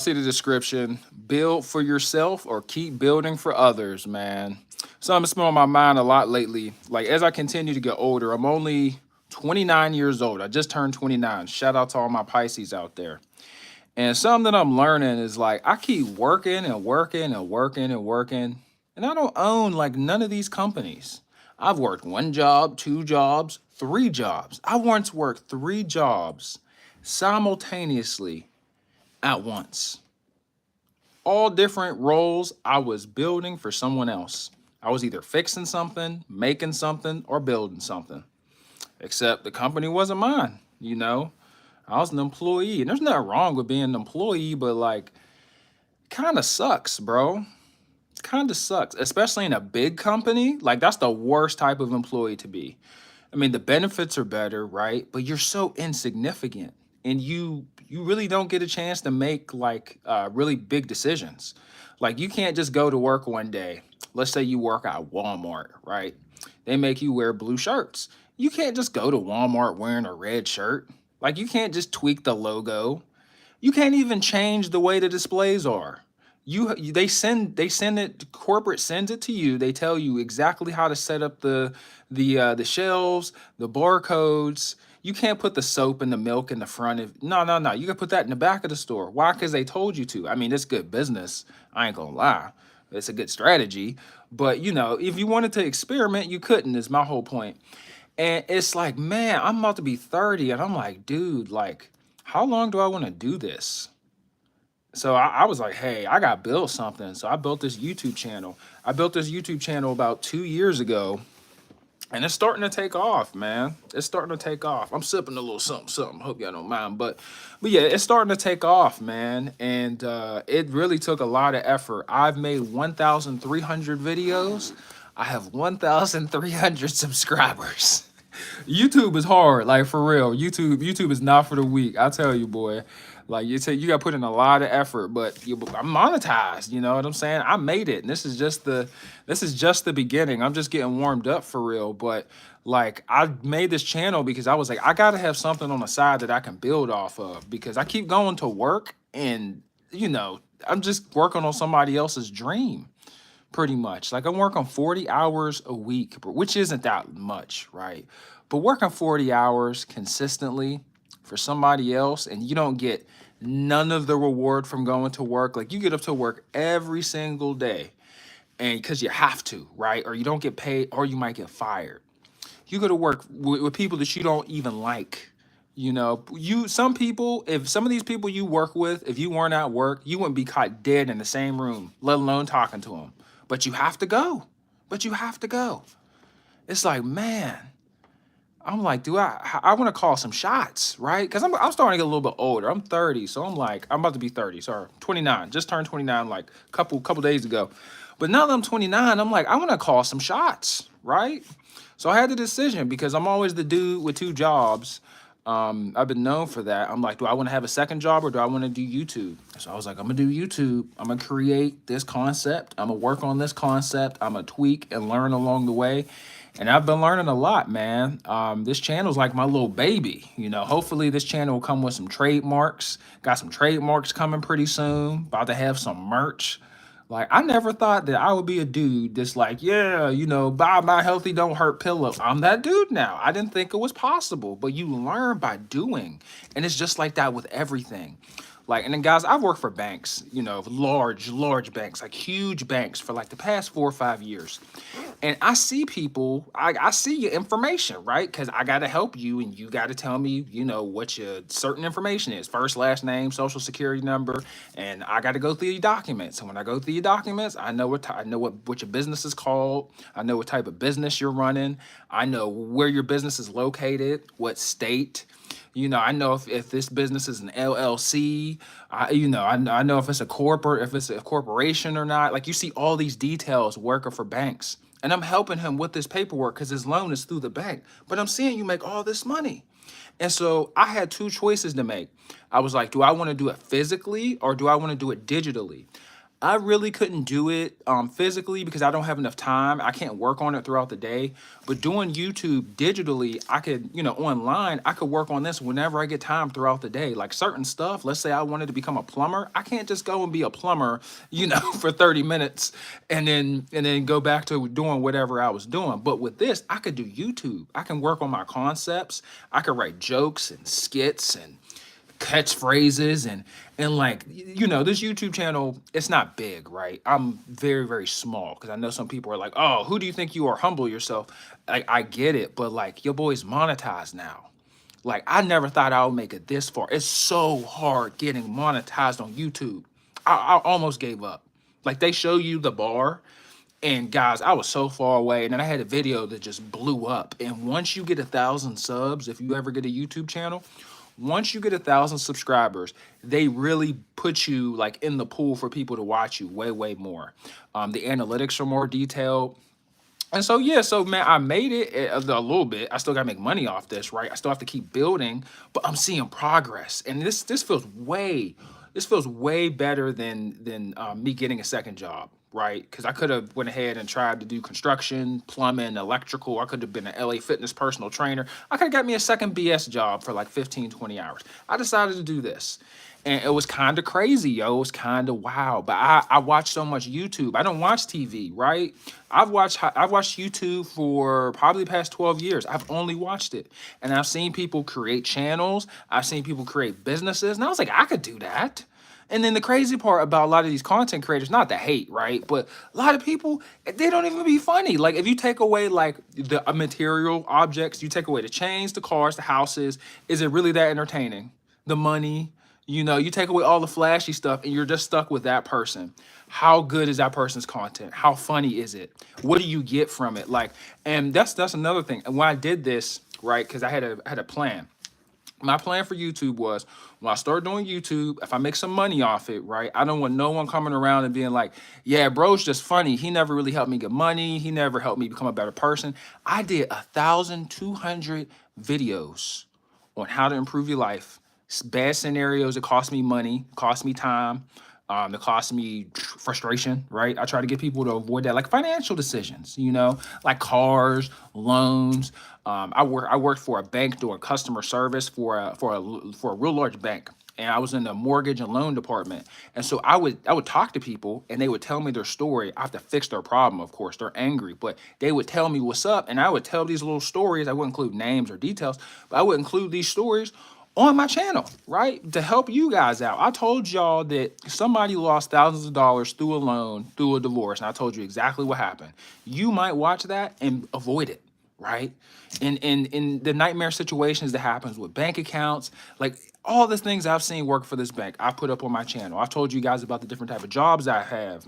See the description. Build for yourself or keep building for others, man. Something that's been on my mind a lot lately. Like as I continue to get older, I'm only 29 years old. I just turned 29. Shout out to all my Pisces out there. And something that I'm learning is like I keep working and working and working and working, and I don't own like none of these companies. I've worked one job, two jobs, three jobs. I once worked three jobs simultaneously at once. All different roles I was building for someone else. I was either fixing something, making something, or building something. Except the company wasn't mine. I was an employee. And there's nothing wrong with being an employee, but like kind of sucks, bro. Kind of sucks, especially in a big company. Like that's the worst type of employee to be. I mean, the benefits are better, right? But you're so insignificant, and you really don't get a chance to make like really big decisions. Like you can't just go to work one day. Let's say you work at Walmart, right? They make you wear blue shirts. You can't just go to Walmart wearing a red shirt. Like you can't just tweak the logo. You can't even change the way the displays are. They send it, corporate sends it to you. They tell you exactly how to set up the shelves, the barcodes. You can't put the soap and the milk in the front of no. You can put that in the back of the store. Why? Because they told you to. I mean, it's good business. I ain't gonna lie. It's a good strategy. But if you wanted to experiment, you couldn't, is my whole point. And it's like, man, I'm about to be 30, and I'm like, dude, like, how long do I want to do this? So I was like, hey, I got to build something. So I built this YouTube channel. I built this YouTube channel about 2 years ago, and it's starting to take off, man. It's starting to take off. I'm sipping a little something, something. Hope y'all don't mind, but yeah, it's starting to take off, man. And it really took a lot of effort. I've made 1,300 videos. I have 1,300 subscribers. YouTube is hard, like for real. YouTube is not for the weak. I tell you, boy. Like you got to put in a lot of effort, but I'm monetized. You know what I'm saying? I made it, and this is just the beginning. I'm just getting warmed up for real. But like I made this channel because I was like, I gotta have something on the side that I can build off of because I keep going to work and I'm just working on somebody else's dream pretty much. Like I'm working 40 hours a week, which isn't that much, right? But working 40 hours consistently for somebody else and you don't get none of the reward from going to work. Like you get up to work every single day and because you have to, right? Or you don't get paid or you might get fired. You go to work with people that you don't even like. Some people, if some of these people you work with, if you weren't at work, you wouldn't be caught dead in the same room, let alone talking to them. But you have to go. But you have to go. It's like, man, I'm like, do I want to call some shots, right? Because I'm starting to get a little bit older. I'm 30, so I'm like, I'm about to be 30. Sorry, 29. Just turned 29 like couple days ago. But now that I'm 29, I'm like, I want to call some shots, right? So I had the decision because I'm always the dude with two jobs. I've been known for that. I'm like, do I want to have a second job or do I want to do YouTube? So I was like, I'm gonna do YouTube. I'm gonna create this concept. I'm gonna work on this concept. I'm gonna tweak and learn along the way. And I've been learning a lot, man. This channel's like my little baby. Hopefully this channel will come with some trademarks. Got some trademarks coming pretty soon. About to have some merch. Like I never thought that I would be a dude that's like, yeah, buy my healthy don't hurt pillow. I'm that dude now. I didn't think it was possible, but you learn by doing. And it's just like that with everything. Like, and then guys, I've worked for banks, large banks, like huge banks for like the past 4 or 5 years. And I see people, I see your information, right? Because I got to help you and you got to tell me, what your certain information is. First, last name, social security number. And I got to go through your documents. And when I go through your documents, I know what your business is called. I know what type of business you're running. I know where your business is located, what state. I know if this business is an LLC. I know if it's a corporate, if it's a corporation or not. Like you see all these details working for banks. And I'm helping him with this paperwork because his loan is through the bank. But I'm seeing you make all this money. And so I had two choices to make. I was like, do I want to do it physically or do I want to do it digitally? I really couldn't do it physically because I don't have enough time. I can't work on it throughout the day. But doing YouTube digitally, I could, online, I could work on this whenever I get time throughout the day. Like certain stuff, let's say I wanted to become a plumber, I can't just go and be a plumber, for 30 minutes and then go back to doing whatever I was doing. But with this, I could do YouTube. I can work on my concepts. I could write jokes and skits and catchphrases and like this YouTube channel, it's not big, right? I'm very very small because I know some people are like, oh, who do you think you are, humble yourself. Like I get it, but like your boy's monetized now. Like I never thought I would make it this far. It's so hard getting monetized on YouTube. I almost gave up. Like they show you the bar, and guys, I was so far away, and then I had a video that just blew up. And once you get 1,000 subs, if you ever get a YouTube channel, once you get 1,000 subscribers, they really put you like in the pool for people to watch you way, way more. The analytics are more detailed. And so, yeah, so man, I made it a little bit. I still gotta make money off this, right? I still have to keep building, but I'm seeing progress. And this feels way better than me getting a second job, right? Because I could have went ahead and tried to do construction, plumbing, electrical. I could have been an LA Fitness personal trainer. I could have got me a second BS job for like 15, 20 hours. I decided to do this. And it was kind of crazy, yo. It was kind of wow. But I watch so much YouTube. I don't watch TV, right? I've watched YouTube for probably the past 12 years. I've only watched it. And I've seen people create channels. I've seen people create businesses. And I was like, I could do that. And then the crazy part about a lot of these content creators, not the hate, right? But a lot of people, they don't even be funny. Like if you take away like the material objects, you take away the chains, the cars, the houses, is it really that entertaining? The money, you take away all the flashy stuff and you're just stuck with that person. How good is that person's content? How funny is it? What do you get from it? Like, and that's another thing. And when I did this, right, because I had a plan. My plan for YouTube was when I start doing YouTube, if I make some money off it, right? I don't want no one coming around and being like, yeah, bro's just funny. He never really helped me get money. He never helped me become a better person. I did 1,200 videos on how to improve your life. Bad scenarios, it cost me money, cost me time, it cost me frustration, right? I try to get people to avoid that, like financial decisions, like cars, loans. I worked for a bank doing customer service for a real large bank, and I was in the mortgage and loan department. And so I would talk to people, and they would tell me their story. I have to fix their problem, of course. They're angry, but they would tell me what's up, and I would tell these little stories. I wouldn't include names or details, but I would include these stories on my channel, right? To help you guys out. I told y'all that somebody lost thousands of dollars through a loan, through a divorce, and I told you exactly what happened. You might watch that and avoid it, right? In the nightmare situations that happens with bank accounts, like all the things I've seen work for this bank, I put up on my channel. I've told you guys about the different type of jobs I have.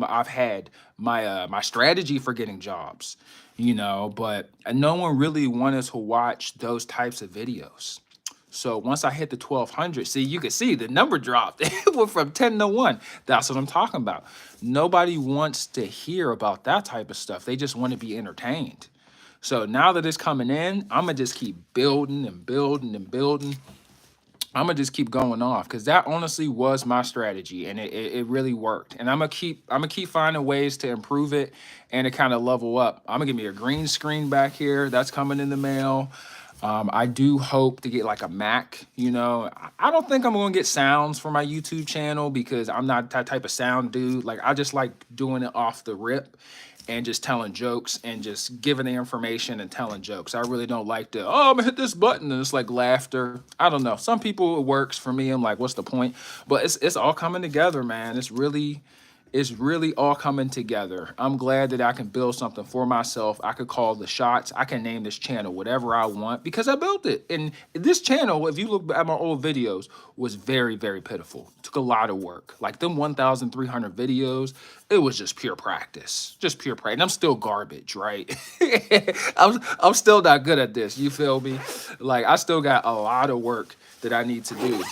I've had my strategy for getting jobs, but no one really wanted to watch those types of videos. So once I hit the 1,200, see, you can see the number dropped. It went from 10 to 1. That's what I'm talking about. Nobody wants to hear about that type of stuff. They just want to be entertained. So now that it's coming in, I'm going to just keep building and building and building. I'm gonna just keep going off because that honestly was my strategy, and it really worked. And I'm gonna keep finding ways to improve it and to kind of level up. I'm gonna give me a green screen back here. That's coming in the mail. I do hope to get like a Mac. I don't think I'm gonna get sounds for my YouTube channel because I'm not that type of sound dude. Like I just like doing it off the rip and just telling jokes and just giving the information and telling jokes. I really don't like to, oh, I'm gonna hit this button and it's like laughter. I don't know. Some people it works. For me, I'm like, what's the point? But it's all coming together, man. It's really all coming together. I'm glad that I can build something for myself. I could call the shots. I can name this channel whatever I want because I built it. And this channel, if you look at my old videos, was very, very pitiful. It took a lot of work. Like them 1,300 videos, it was just pure practice. Just pure practice. And I'm still garbage, right? I'm still not good at this. You feel me? Like I still got a lot of work that I need to do,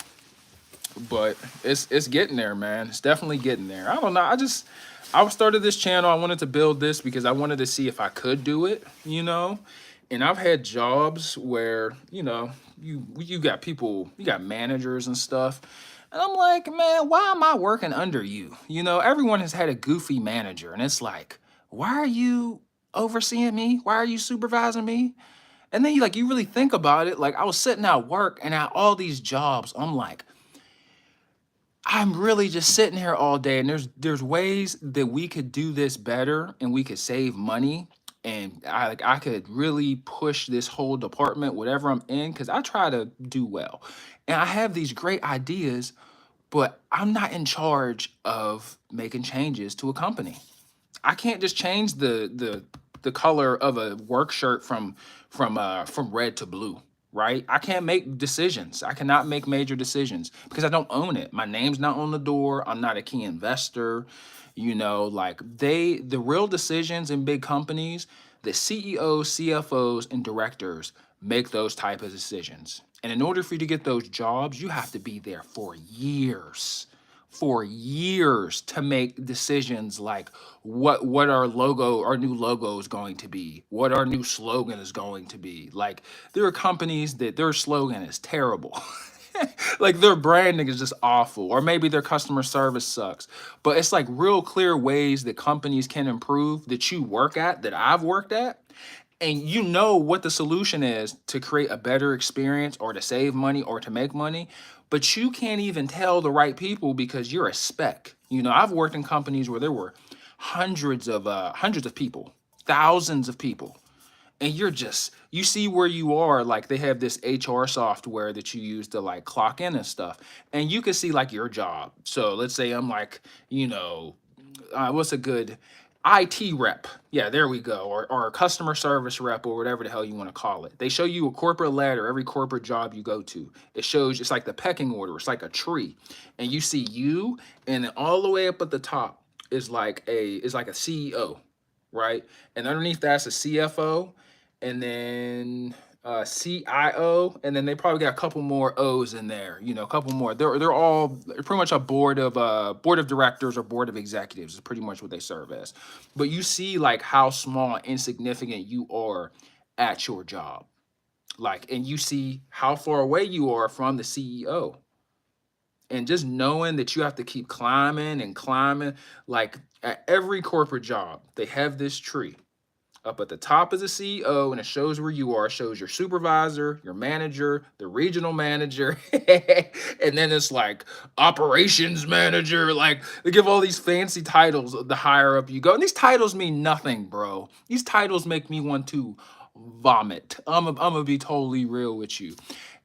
but it's getting there, man. It's definitely getting there. I don't know. I started this channel. I wanted to build this because I wanted to see if I could do it, And I've had jobs where, you got people, you got managers and stuff. And I'm like, man, why am I working under you? You know, everyone has had a goofy manager, and it's like, why are you overseeing me? Why are you supervising me? And then you really think about it. Like I was sitting at work and at all these jobs, I'm like, I'm really just sitting here all day, and there's ways that we could do this better and we could save money. And I could really push this whole department, whatever I'm in, because I try to do well. And I have these great ideas, but I'm not in charge of making changes to a company. I can't just change the color of a work shirt from red to blue, right? I can't make decisions. I cannot make major decisions because I don't own it. My name's not on the door. I'm not a key investor. You know, like the real decisions in big companies, the CEOs, CFOs, and directors make those type of decisions. And in order for you to get those jobs, you have to be there for years to make decisions like what our new logo is going to be, what our new slogan is going to be. Like there are companies that their slogan is terrible. Like their branding is just awful, or maybe their customer service sucks. But it's like real clear ways that companies can improve that you work at, that I've worked at, and you know what the solution is to create a better experience or to save money or to make money, but you can't even tell the right people because you're a spec. You know, I've worked in companies where there were hundreds of people, thousands of people, and you see where you are. Like they have this HR software that you use to like clock in and stuff, and you can see like your job. So let's say I'm like, you know, what's a good IT rep? Yeah, there we go. Or a customer service rep or whatever the hell you want to call it. They show you a corporate ladder, every corporate job you go to. It shows it's like the pecking order. It's like a tree. And you see you, and then all the way up at the top is like a CEO, right? And underneath that's a CFO, and then CIO, and then they probably got a couple more O's in there. You know, a couple more. They're all pretty much a board of directors or board of executives is pretty much what they serve as. But you see like how small and insignificant you are at your job. Like, and you see how far away you are from the CEO. And just knowing that you have to keep climbing and climbing, like at every corporate job, they have this tree. Up at the top is a CEO, and it shows where you are. It shows your supervisor, your manager, the regional manager, and then it's like operations manager. Like they give all these fancy titles the higher up you go. And these titles mean nothing, bro. These titles make me want to vomit. I'm gonna be totally real with you.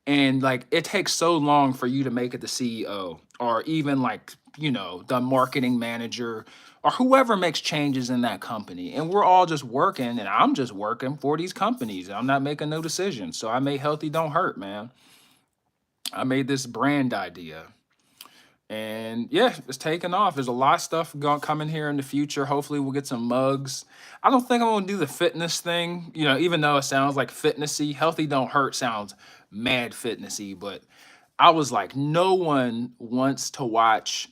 And like it takes so long for you to make it the CEO or even like, you know, the marketing manager or whoever makes changes in that company. And we're all just working, and I'm just working for these companies. I'm not making no decisions. So I made Healthy Don't Hurt, man. I made this brand idea. And yeah, it's taking off. There's a lot of stuff going coming here in the future. Hopefully, we'll get some mugs. I don't think I'm gonna do the fitness thing. You know, even though it sounds like fitnessy, Healthy Don't Hurt sounds mad fitnessy. But I was like, no one wants to watch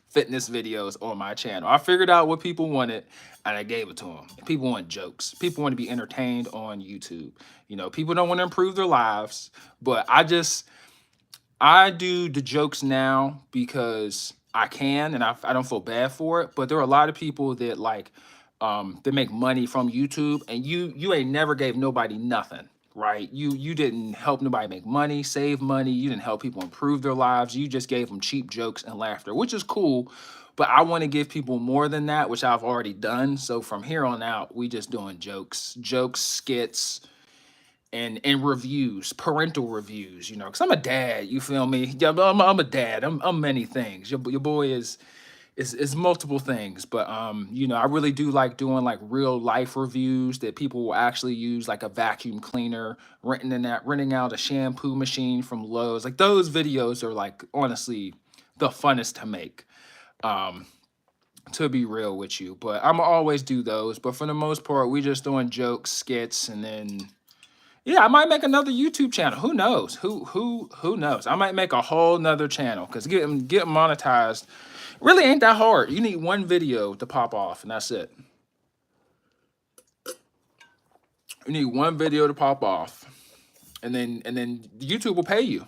fitness videos on my channel. I figured out what people wanted, and I gave it to them. People want jokes. People want to be entertained on YouTube. You know, people don't want to improve their lives, but I do the jokes now because I can, and I don't feel bad for it. But there are a lot of people that like they make money from YouTube, and you ain't never gave nobody nothing, right? You didn't help nobody make money, save money. You didn't help people improve their lives. You just gave them cheap jokes and laughter, which is cool. But I want to give people more than that, which I've already done. So from here on out, we just doing jokes, skits, and reviews, parental reviews, you know, because I'm a dad, you feel me? Yeah, I'm a dad. I'm many things. Your boy is multiple things, but you know, I really do like doing like real life reviews that people will actually use, like a vacuum cleaner, renting out a shampoo machine from Lowe's. Like those videos are like honestly the funnest to make. Um, to be real with you, but I'm always do those. But for the most part, we just doing jokes, skits, and then yeah, I might make another YouTube channel. Who knows? Who knows? I might make a whole nother channel because get monetized really ain't that hard. You need one video to pop off, and that's it. You need one video to pop off, and then YouTube will pay you.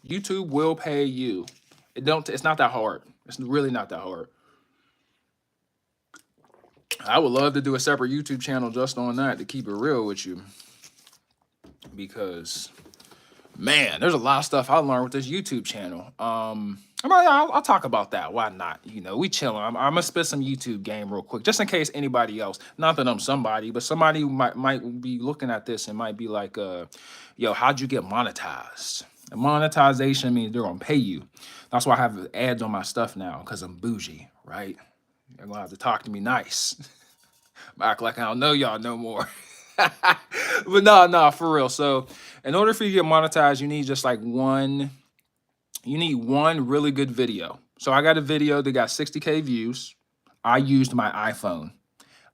YouTube will pay you. It's not that hard. It's really not that hard. I would love to do a separate YouTube channel just on that, to keep it real with you, because man, there's a lot of stuff I learned with this YouTube channel. I'll talk about that. Why not? You know, we chilling. I'm gonna spit some YouTube game real quick, just in case anybody else. Not that I'm somebody, but somebody who might be looking at this and might be like, yo, how'd you get monetized? And monetization means they're gonna pay you. That's why I have ads on my stuff now, because I'm bougie, right? You're gonna have to talk to me nice. Act like I don't know y'all no more. But no, for real. So in order for you to get monetized, you need just like you need one really good video. So I got a video that got 60K views. I used my iPhone.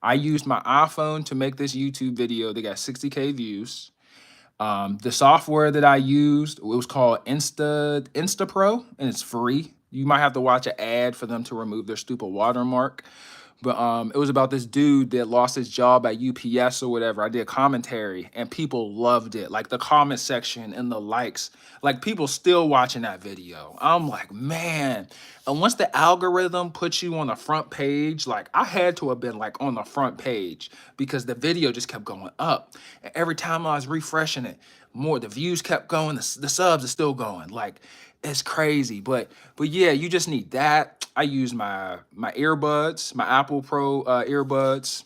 I used my iPhone to make this YouTube video that got 60K views. The software that I used, it was called Instapro, and it's free. You might have to watch an ad for them to remove their stupid watermark. But it was about this dude that lost his job at UPS or whatever. I did commentary and people loved it. Like the comment section and the likes, like people still watching that video. I'm like, man. And once the algorithm puts you on the front page, like I had to have been like on the front page, because the video just kept going up. And every time I was refreshing it, the views kept going, the subs are still going. Like it's crazy. But yeah, you just need that. I use my earbuds, my Apple Pro earbuds,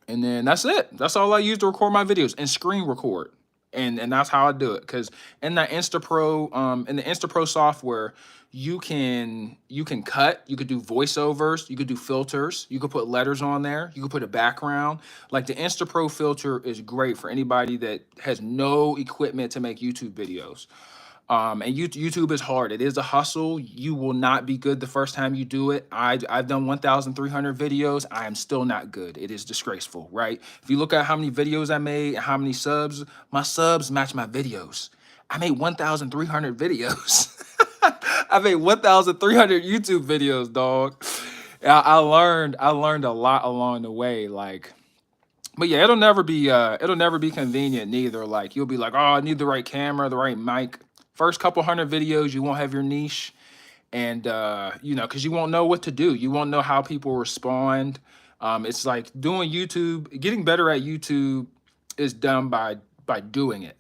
and then that's it. That's all I use to record my videos, and screen record. And that's how I do it. Because in that in the Instapro software, you can cut, you could do voiceovers, you could do filters, you could put letters on there, you could put a background. Like the Instapro filter is great for anybody that has no equipment to make YouTube videos. And YouTube is hard. It is a hustle. You will not be good the first time you do it. I've done 1,300 videos. I am still not good. It is disgraceful, right? If you look at how many videos I made and how many subs, my subs match my videos. I made 1,300 videos. I made 1,300 YouTube videos, dog. I learned a lot along the way, like. But yeah, it'll never be convenient neither. Like you'll be like, oh, I need the right camera, the right mic. First couple hundred videos, you won't have your niche, and you know, because you won't know what to do. You won't know how people respond. It's like doing YouTube, getting better at YouTube is done by doing it.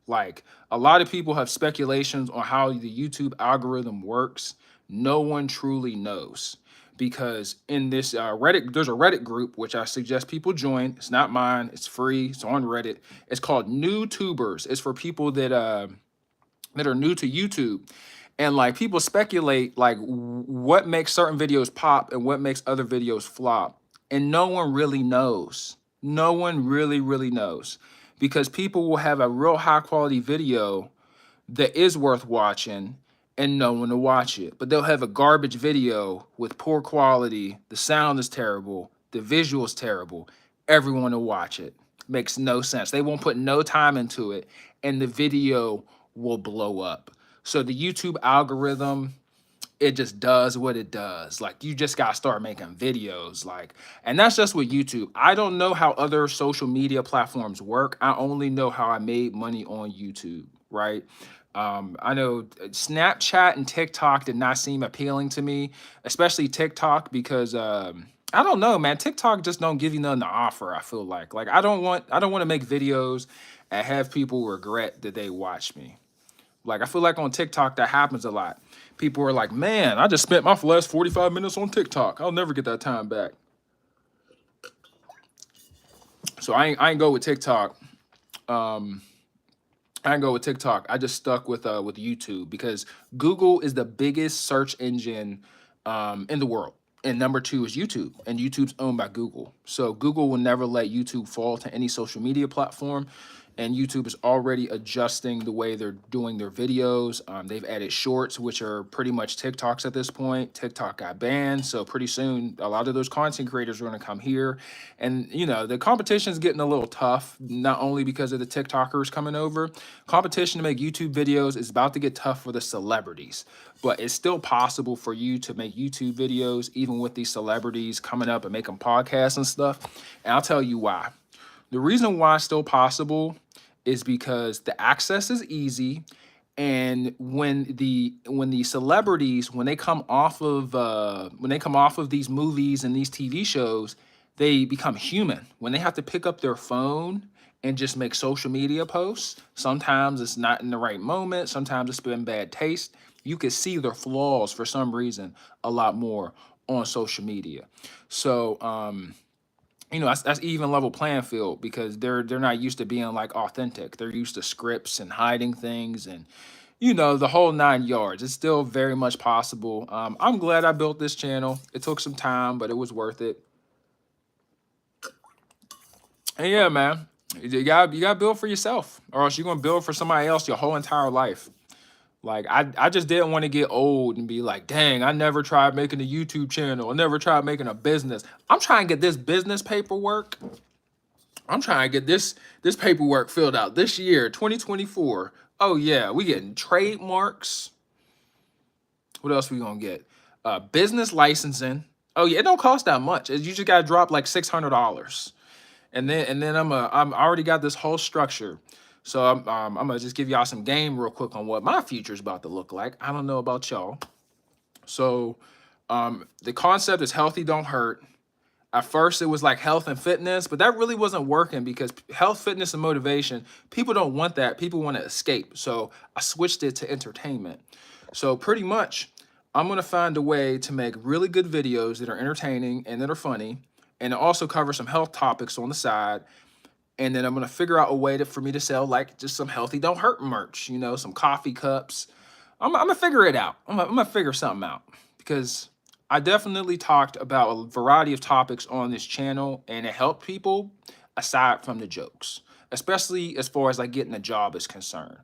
Like a lot of people have speculations on how the YouTube algorithm works. No one truly knows, because in this Reddit, there's a Reddit group which I suggest people join. It's not mine. It's free. It's on Reddit. It's called New Tubers. It's for people that are new to YouTube. And like people speculate like what makes certain videos pop and what makes other videos flop. And no one really knows. No one really knows, because people will have a real high quality video that is worth watching and no one to watch it. But they'll have a garbage video with poor quality. The sound is terrible. The visual is terrible. Everyone will watch it. Makes no sense. They won't put no time into it, and the video will blow up. So the YouTube algorithm, it just does what it does. Like you just gotta start making videos. Like, and that's just with YouTube. I don't know how other social media platforms work. I only know how I made money on YouTube, right? I know Snapchat and TikTok did not seem appealing to me, especially TikTok, because I don't know, man. TikTok just don't give you nothing to offer. I feel like I don't want to make videos and have people regret that they watch me. Like I feel like on TikTok that happens a lot. People are like, man, I just spent my last 45 minutes on TikTok. I'll never get that time back. So I ain't go with TikTok. I didn't go with TikTok. I just stuck with YouTube, because Google is the biggest search engine in the world. And number two is YouTube, and YouTube's owned by Google. So Google will never let YouTube fall to any social media platform. And YouTube is already adjusting the way they're doing their videos. They've added shorts, which are pretty much TikToks at this point. TikTok got banned, so pretty soon a lot of those content creators are going to come here. And you know, the competition is getting a little tough, not only because of the TikTokers coming over. Competition to make YouTube videos is about to get tough for the celebrities, but it's still possible for you to make YouTube videos even with these celebrities coming up and making podcasts and stuff. And I'll tell you why. The reason why it's still possible is because the access is easy, And when the celebrities, when they come off of these movies and these TV shows, they become human. When they have to pick up their phone and just make social media posts, sometimes it's not in the right moment, sometimes it's been bad taste. You can see their flaws for some reason a lot more on social media. So that's even level playing field, because they're not used to being like authentic. They're used to scripts and hiding things, and the whole 9 yards. It's still very much possible. I'm glad I built this channel. It took some time, but it was worth it. And yeah, man, you got to build for yourself, or else you're gonna build for somebody else your whole entire life. Like I just didn't want to get old and be like, dang, I never tried making a YouTube channel. I never tried making a business. I'm trying to get this business paperwork. I'm trying to get this paperwork filled out this year, 2024. Oh yeah, we getting trademarks. What else we gonna get? Business licensing. Oh yeah, it don't cost that much. You just gotta drop like $600, and then I'm already got this whole structure. So I'm gonna just give y'all some game real quick on what my future's about to look like. I don't know about y'all. So the concept is healthy, don't hurt. At first, it was like health and fitness, but that really wasn't working, because health, fitness, and motivation, people don't want that. People want to escape. So I switched it to entertainment. So pretty much, I'm going to find a way to make really good videos that are entertaining and that are funny, and also cover some health topics on the side. And then I'm going to figure out a way for me to sell like just some healthy, don't hurt merch, some coffee cups. I'm going to figure it out. I'm going to figure something out, because I definitely talked about a variety of topics on this channel, and it helped people aside from the jokes, especially as far as like getting a job is concerned.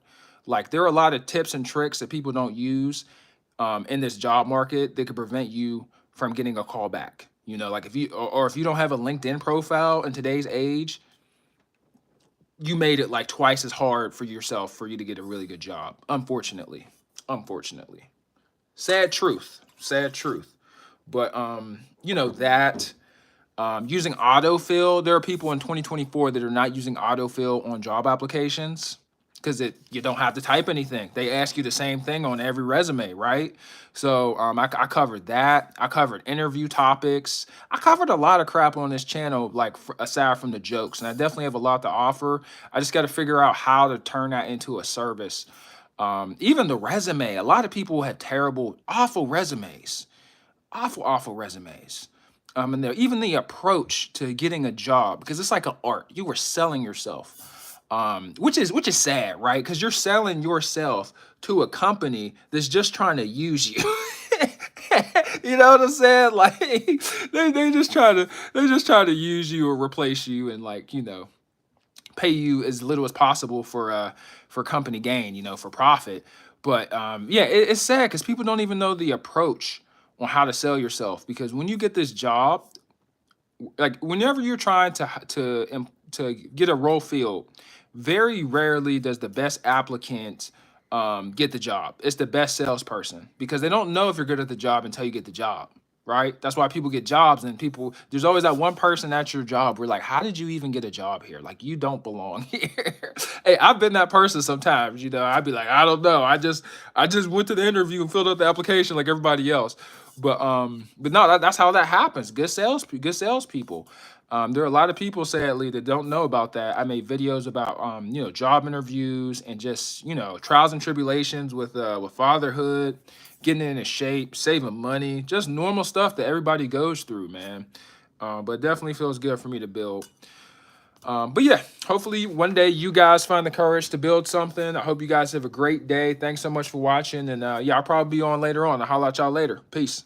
Like there are a lot of tips and tricks that people don't use in this job market that could prevent you from getting a call back. Like if you or if you don't have a LinkedIn profile in today's age, you made it like twice as hard for yourself for you to get a really good job. Unfortunately, sad truth. But using autofill, there are people in 2024 that are not using autofill on job applications because you don't have to type anything. They ask you the same thing on every resume, right? So I covered that. I covered interview topics. I covered a lot of crap on this channel, like aside from the jokes, and I definitely have a lot to offer. I just got to figure out how to turn that into a service. Even the resume, a lot of people had terrible, awful resumes. Awful resumes. And even the approach to getting a job, because it's like an art. You were selling yourself, which is sad, right? Because you're selling yourself to a company that's just trying to use you. You know what I'm saying? Like they just try to use you or replace you, and pay you as little as possible for company gain, for profit. But it's sad because people don't even know the approach on how to sell yourself, because when you get this job, like whenever you're trying to get a role filled, very rarely does the best applicant get the job. It's the best salesperson, because they don't know if you're good at the job until you get the job, right? That's why people get jobs, and there's always that one person at your job where like, how did you even get a job here? Like, you don't belong here. Hey, I've been that person sometimes, I'd be like, I don't know. I just went to the interview and filled out the application like everybody else. But no, that's how that happens. Good salespeople. There are a lot of people, sadly, that don't know about that. I made videos about job interviews and just trials and tribulations with fatherhood, getting into shape, saving money, just normal stuff that everybody goes through, man. But it definitely feels good for me to build. But yeah, hopefully one day you guys find the courage to build something. I hope you guys have a great day. Thanks so much for watching. And I'll probably be on later on. I'll holler at y'all later. Peace.